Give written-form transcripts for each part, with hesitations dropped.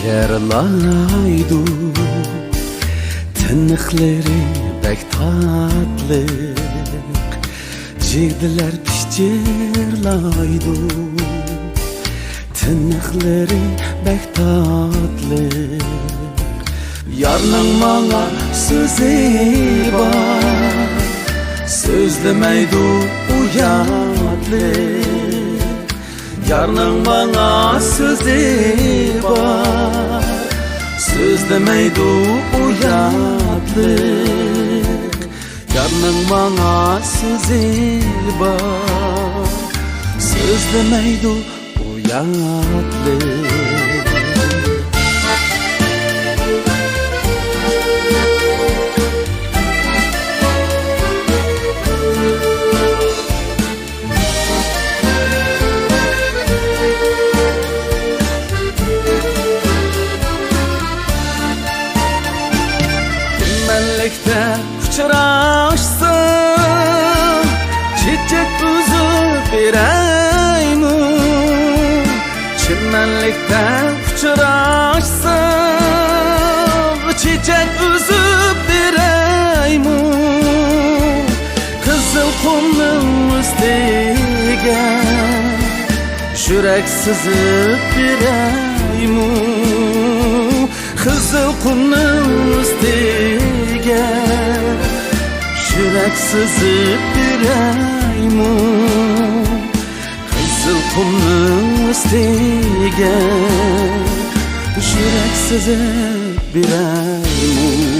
Şerlaydu tınıkları bek tatlı Cigdiler pişçirlaydu tınıkları bek tatlı Yarның bana sözü var Sözlemeydu uyatlı Yarның bana sözü var Sözlemeydu uyatlık Yarның bana sözü var Sözlemeydu uyatlık Melekte uçraşsın Çiçek uzun bireymu Çimenlikte uçraşsın Çiçek uzun bireymu Kızıl kumның üstüge Jürek sızıp bireymu Kızıl kumның üstüge Jürek sızıp bireymu Kızıl kumның üstüge Jürek sızıp bireymu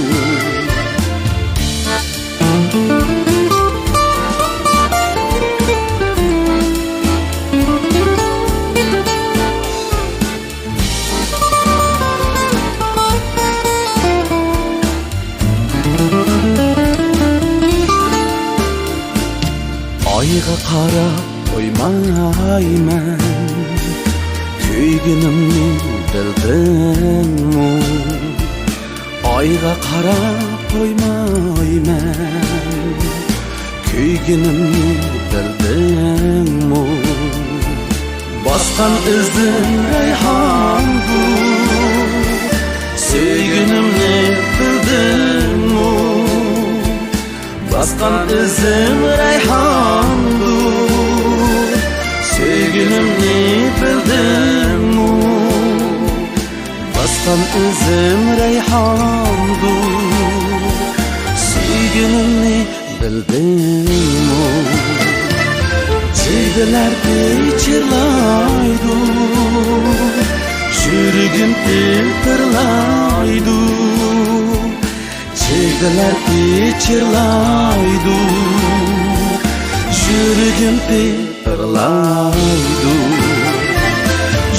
Ayga qarab qo'ymayman Kuygunimni bildingmi Ayga qarab qo'ymayman Kuygunimni bildingmi Bosgan izim rayhongu Sevgunimni bildingmi Baskan izim reyhandu Sevgilimni bildingmi Baskan izim reyhandu Sevgilimni bildingmi Çiğdiler pichirlaydu Jürgim titrlaydu Çiğdiler pichirlaydu Jürgim titrlaydu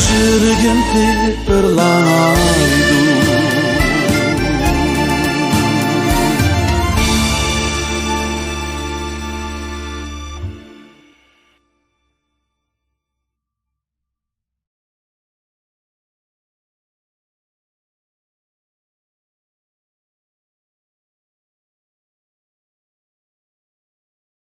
Jürgim titrlaydu